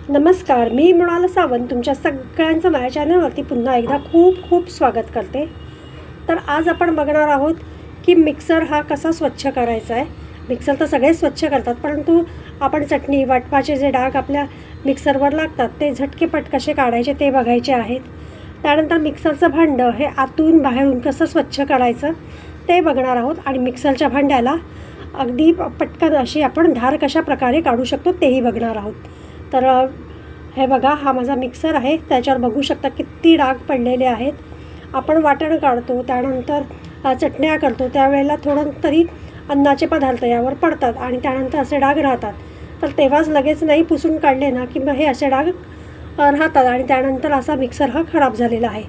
नमस्कार, मी मृणाल सावंत तुमच्या सगळ्यांचं माझ्या चॅनलवरती पुन्हा एकदा खूप खूप स्वागत करते. तर आज आपण बघणार आहोत की मिक्सर हा कसा स्वच्छ करायचा आहे. मिक्सर तर सगळे स्वच्छ करतात, परंतु आपण चटणी वाटपाचे जे डाग आपल्या मिक्सरवर लागतात ते झटकेपट कसे काढायचे ते बघायचे आहेत. त्यानंतर मिक्सरचं भांडं हे आतून बाहेरून कसं स्वच्छ करायचं ते बघणार आहोत आणि मिक्सरच्या भांड्याला अगदी पटकन अशी आपण धार कशा प्रकारे काढू शकतो तेही बघणार आहोत. तर हे बघा, हा माझा मिक्सर आहे. त्याच्यावर बघू शकता किती डाग पडलेले आहेत. आपण वाटण काढतो, त्यानंतर चटण्या करतो, त्यावेळेला थोडं तरी अन्नाचे पदार्थ यावर पडतात आणि त्यानंतर असे डाग राहतात. तर तेव्हाच लगेच नाही पुसून काढले ना की मग हे असे डाग राहतात आणि त्यानंतर असा मिक्सर हा खराब झालेला आहे.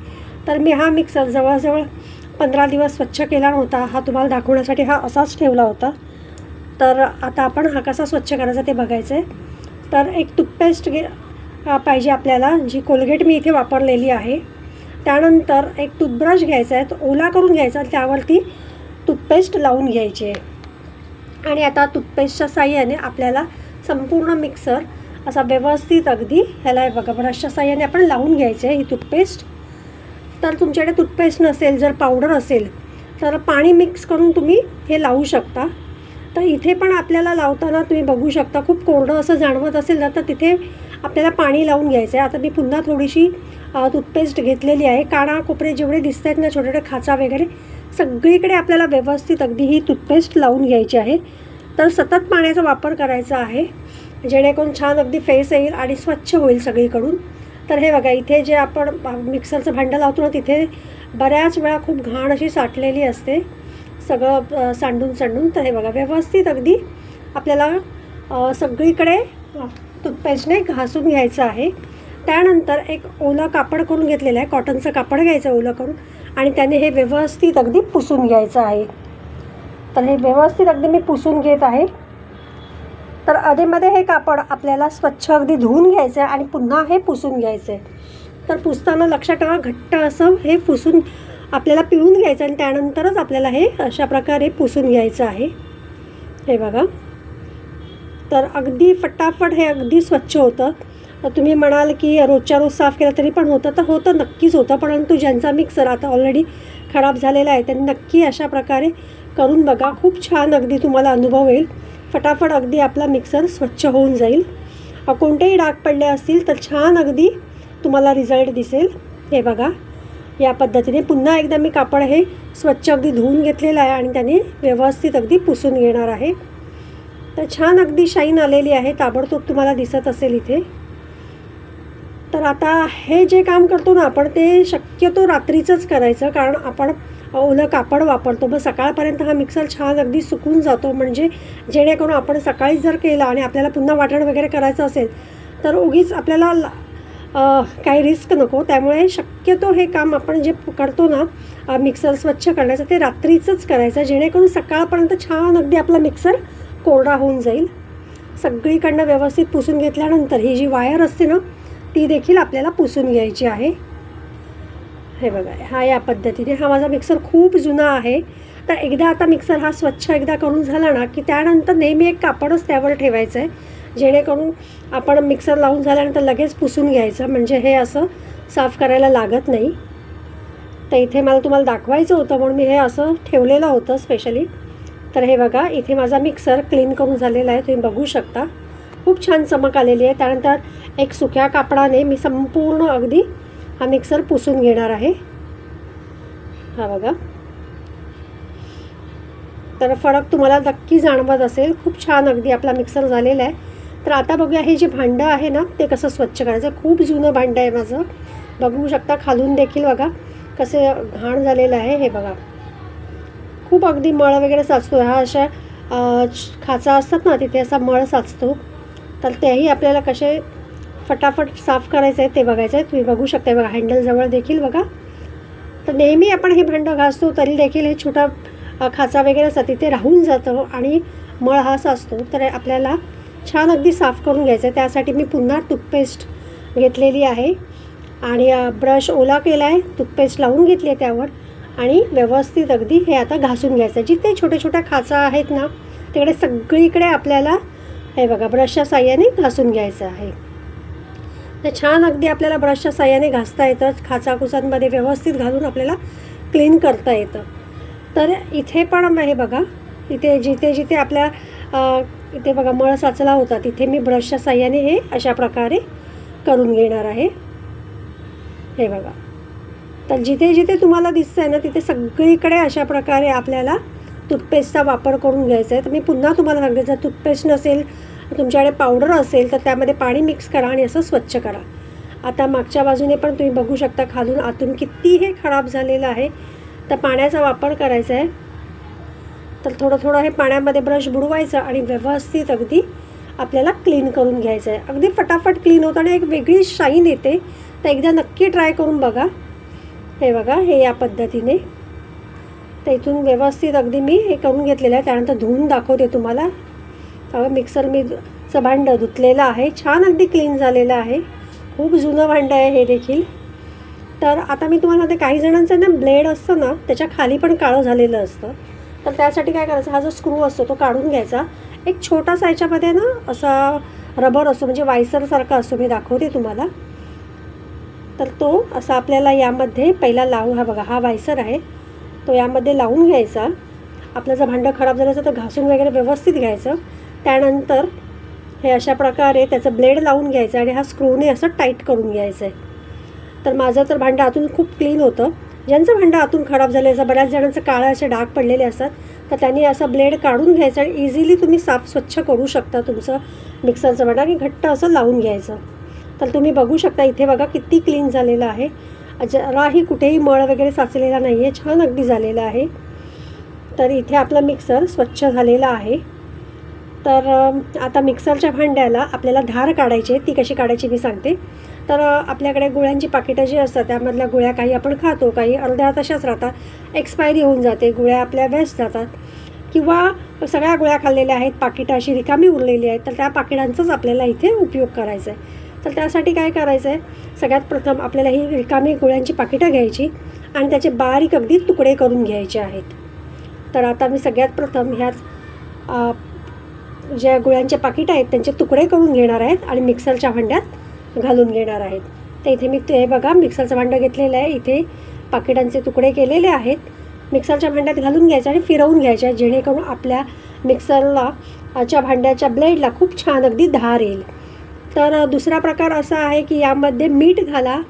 तर मी हा मिक्सर जवळजवळ 15 दिवस स्वच्छ केला नव्हता. हा तुम्हाला दाखवण्यासाठी हा असाच ठेवला होता. तर आता आपण हा कसा स्वच्छ करायचा ते बघायचं आहे. तर एक टूथपेस्ट पाहिजे आपल्याला, जी कोलगेट मी इथे वापरलेली आहे. त्यानंतर एक टूथब्रश घ्यायचा आहे, तो ओला करून घ्यायचा, त्यावरती टूथपेस्ट लावून घ्यायची आहे. आणि आता टूथपेस्टच्या साहाय्याने आपल्याला संपूर्ण मिक्सर असा व्यवस्थित अगदी ह्याला बघा ब्रशच्या साहाय्याने आपण लावून घ्यायचे आहे ही टूथपेस्ट. तर तुमच्याकडे टूथपेस्ट नसेल, जर पावडर असेल तर पाणी मिक्स करून तुम्ही हे लावू शकता. तर इथे पण आपल्याला लावताना तुम्ही बघू शकता खूप कोरडं असं जाणवत असेल ना, तर तिथे आपल्याला पाणी लावून घ्यायचं आहे. आता मी पुन्हा थोडीशी टूथपेस्ट घेतलेली आहे. काना कोपरे जेवढे दिसत आहेत ना, छोटे छोटे खाचा वगैरे सगळीकडे आपल्याला व्यवस्थित अगदी ही टूथपेस्ट लावून घ्यायची आहे. तर सतत पाण्याचा वापर करायचा आहे, जेणेकरून छान अगदी फेस येईल आणि स्वच्छ होईल सगळीकडून. तर हे बघा, इथे जे आपण मिक्सरचं भांडं लावतो ना, तिथे बऱ्याच वेळा खूप घाण अशी साठलेली असते, सगळं सांडून. तर हे बघा, व्यवस्थित अगदी आपल्याला सगळीकडे टूथपेस्टने घासून घ्यायचं आहे. त्यानंतर एक ओलं कापड करून घेतलेलं आहे, कॉटनचं कापड घ्यायचं ओलं करून, आणि त्याने हे व्यवस्थित अगदी पुसून घ्यायचं आहे. तर हे व्यवस्थित अगदी मी पुसून घेत आहे. तर अधेमध्ये हे कापड आपल्याला स्वच्छ अगदी धुवून घ्यायचं आहे आणि पुन्हा हे पुसून घ्यायचं आहे. तर पुसताना लक्षात ठेवा, घट्ट असं हे पुसून आपल्याला पिळून घ्यायचं आणि त्यानंतरच आपल्याला हे अशा प्रकारे पुसून घ्यायचं आहे. हे बघा, तर अगदी फटाफट हे अगदी स्वच्छ होतं. तुम्ही म्हणाल की रोजच्या रोज साफ केलं तरी पण होतं, तर होतं, नक्कीच होतं. परंतु ज्यांचा मिक्सर आता ऑलरेडी खराब झालेला आहे त्यांनी नक्की अशा प्रकारे करून बघा. खूप छान अगदी तुम्हाला अनुभव येईल. फटाफट अगदी आपला मिक्सर स्वच्छ होऊन जाईल. कोणतेही डाग पडले असतील तर छान अगदी तुम्हाला रिझल्ट दिसेल. हे बघा, या पद्धतीने पुन्हा एकदा मी कापड हे स्वच्छ अगदी धुवून घेतलेलं आहे आणि त्याने व्यवस्थित अगदी पुसून घेणार आहे. तर छान अगदी शाईन आलेली आहे, ताबडतोब तुम्हाला दिसत असेल इथे. तर आता हे जे काम करतो ना आपण, ते शक्यतो रात्रीचंच करायचं, कारण आपण ओलं कापड वापरतो. मग सकाळपर्यंत हा मिक्सर छान अगदी सुकून जातो, म्हणजे जेणेकरून आपण सकाळी जर केला आणि आपल्याला पुन्हा वाटण वगैरे करायचं असेल तर उगीच आपल्याला काही रिस्क नको. त्यामुळे शक्यतो हे काम आपण जे करतो ना मिक्सर स्वच्छ करण्याचं, ते रात्रीचंच करायचं, जेणेकरून सकाळपर्यंत छान अगदी आपला मिक्सर कोरडा होऊन जाईल. सगळीकडनं व्यवस्थित पुसून घेतल्यानंतर ही जी वायर असते ना, ती देखील आपल्याला पुसून घ्यायची आहे. हे बघा, हा या पद्धतीने. हा माझा मिक्सर खूप जुना आहे. तर एकदा आता मिक्सर हा स्वच्छ एकदा करून झाला ना की त्यानंतर नेहमी एक कापडच त्यावर ठेवायचं आहे, जेणेकरून आपण मिक्सर लावून झाल्यानंतर लगेच पुसून घ्यायचं, म्हणजे हे असं साफ करायला लागत नाही. तर इथे मला तुम्हाला दाखवायचं होतं म्हणून मी हे असं ठेवलेलं होतं स्पेशली. तर हे बघा, इथे माझा मिक्सर क्लीन करून झालेला आहे, तुम्ही बघू शकता. खूप छान चमक आलेली आहे. त्यानंतर एक सुक्या कापडाने मी संपूर्ण अगदी हा मिक्सर पुसून घेणार आहे. हा बघा, तर फरक तुम्हाला नक्की जाणवत असेल. खूप छान अगदी आपला मिक्सर झालेला आहे. तर आता बघूया हे जे भांडं आहे ना ते कसं स्वच्छ करायचं. खूप जुनं भांडं आहे माझं, बघू शकता. खालून देखील बघा कसे घाण झालेलं आहे. हे बघा, खूप अगदी मळ वगैरे साचतो. हा अशा खाचा असतात ना, तिथे असा मळ साचतो. तर तेही आपल्याला कसे फटाफट साफ करायचं आहे ते बघायचं आहे. तुम्ही बघू शकता बघा, हँडलजवळ देखील बघा. तर नेहमी आपण हे भांडं घासतो तरी देखील हे छोटा खाचा वगैरे असतात तिथे राहून जातं आणि मळ हा साचतो. तर आपल्याला छान अगदी साफ करून घ्यायचं आहे. त्यासाठी मी पुन्हा टूथपेस्ट घेतलेली आहे आणि ब्रश ओला केला आहे, टूथपेस्ट लावून घेतली आहे त्यावर, आणि व्यवस्थित अगदी हे आता घासून घ्यायचं आहे. जिथे छोट्या छोट्या खाचा आहेत ना तिकडे सगळीकडे आपल्याला हे बघा ब्रशच्या साहाय्याने घासून घ्यायचं आहे. ते छान अगदी आपल्याला ब्रशच्या साहाय्याने घासता येतं, खाचाखुचांमध्ये व्यवस्थित घालून आपल्याला क्लीन करता येतं. तर इथे पण हे बघा, इथे जिथे जिथे आपल्या इथे बघा मळ साचला होता तिथे मी ब्रशच्या साहाय्याने हे अशा प्रकारे करून घेणार आहे. हे बघा, तर जिथे जिथे तुम्हाला दिसतं आहे ना तिथे सगळीकडे अशा प्रकारे आपल्याला टूथपेस्टचा वापर करून घ्यायचा आहे. तर मी पुन्हा तुम्हाला सांगते, जर टूथपेस्ट नसेल, तुमच्याकडे पावडर असेल तर त्यामध्ये पाणी मिक्स करा आणि असं स्वच्छ करा. आता मागच्या बाजूने पण तुम्ही बघू शकता खालून आतून किती हे खराब झालेलं आहे. तर पाण्याचा वापर करायचा आहे. तर थोडं थोडं हे पाण्यामध्ये ब्रश बुडवायचं आणि व्यवस्थित अगदी आपल्याला क्लीन करून घ्यायचं आहे. अगदी फटाफट क्लीन होतं आणि एक वेगळी शाईन येते. तर एकदा नक्की ट्राय करून बघा. हे बघा, हे या पद्धतीने तर इथून व्यवस्थित अगदी मी हे करून घेतलेलं आहे. त्यानंतर धुवून दाखवते तुम्हाला. मिक्सर मी भांडं धुतलेलं आहे, छान अगदी क्लीन झालेलं आहे. खूप जुनं भांडं आहे हे देखील. तर आता मी तुम्हाला ते काही जणांचं ना ब्लेड असतं ना त्याच्या खाली पण काळं झालेलं असतं. तर त्यासाठी काय करायचं, हा जो स्क्रू असतो तो काढून घ्यायचा. एक छोटासा याच्यामध्ये ना असा रबर असतो, म्हणजे वायसरसारखा असतो, मी दाखवते तुम्हाला. तर तो असा आपल्याला यामध्ये पहिला लावून, हा बघा हा वायसर आहे, तो यामध्ये लावून घ्यायचा. आपलं जर भांडं खराब झालं असेल तर घासून वगैरे व्यवस्थित घ्यायचं. त्यानंतर हे अशा प्रकारे त्याचं ब्लेड लावून घ्यायचं आणि हा स्क्रूने असं टाईट करून घ्यायचं आहे. तर माझं तर भांडं आतून खूप क्लीन होतं. ज्यांचं भांडं आतून खराब झालं असं, बऱ्याच जणांचं काळं असे डाग पडलेले असतात, तर त्यांनी असं ब्लेड काढून घ्यायचं आणि इझिली तुम्ही साफ स्वच्छ करू शकता तुमचं मिक्सरचं भांडं आणि घट्ट असं लावून घ्यायचं. तर तुम्ही बघू शकता इथे बघा किती क्लीन झालेलं आहे. जराही कुठेही मळ वगैरे साचलेला नाही आहे, छान अगदी झालेलं आहे. तर इथे आपलं मिक्सर स्वच्छ झालेलं आहे. तर आता मिक्सरच्या भांड्याला आपल्याला धार काढायची आहे. ती कशी काढायची मी सांगते. तर आपल्याकडे गुळ्यांची पाकिटं जी असतात त्यामधल्या गुळ्या काही आपण खातो, काही अर्ध्या तशाच राहतात, एक्सपायरी होऊन जाते, गुळ्या आपल्या वेस्ट जातात, किंवा सगळ्या गुळ्या खाल्लेल्या आहेत, पाकिटं अशी रिकामी उरलेली आहेत, तर त्या पाकिटांचाच आपल्याला इथे उपयोग करायचा आहे. तर त्यासाठी काय करायचं आहे, सगळ्यात प्रथम आपल्याला ही रिकामी गुळ्यांची पाकिटं घ्यायची आणि त्याचे बारीक अगदी तुकडे करून घ्यायचे आहेत. तर आता मी सगळ्यात प्रथम ह्यात ज्या गुळ्यांचे पाकिटं आहेत त्यांचे तुकडे करून घेणार आहेत आणि मिक्सरच्या भांड्यात घालून घेणार आहेत. तर इथे मी ते बघा मिक्सरचं भांडं घेतलेलं आहे, इथे पाकिटांचे तुकडे केलेले आहेत. मिक्सरच्या भांड्यात घालून घ्यायचे आणि फिरवून घ्यायचे, जेणेकरून आपल्या मिक्सरला भांड्याच्या ब्लेडला खूप छान अगदी धार येईल. तर दुसरा प्रकार असा आहे की यामध्ये मीठ घाला,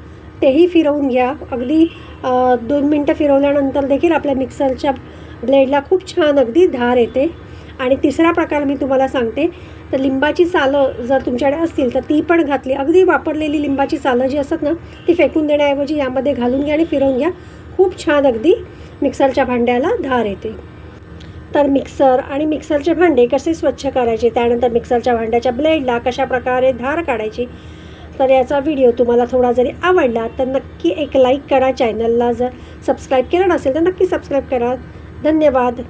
तेही फिरवून घ्या. अगदी 2 मिनटं फिरवल्यानंतर देखील आपल्या मिक्सरच्या ब्लेडला खूप छान अगदी धार येते. आणि तिसरा प्रकार मी तुम्हाला सांगते, तर लिंबाची सालं जर तुमच्याकडे असतील तर ती पण घातली. अगदी वापरलेली लिंबाची सालं जी असतात ना ती फेकून देण्याऐवजी यामध्ये घालून घ्या आणि फिरवून घ्या. खूप छान अगदी मिक्सरच्या भांड्याला धार येते. तर मिक्सर आणि मिक्सरचे भांडे कसे स्वच्छ करायचे, त्यानंतर मिक्सरच्या भांड्याच्या ब्लेडला कशा प्रकारे धार काढायची, तर याचा व्हिडिओ तुम्हाला थोडा जरी आवडला तर नक्की एक लाईक करा. चॅनलला जर सबस्क्राईब केलं नसेल तर नक्की सबस्क्राईब करा. धन्यवाद.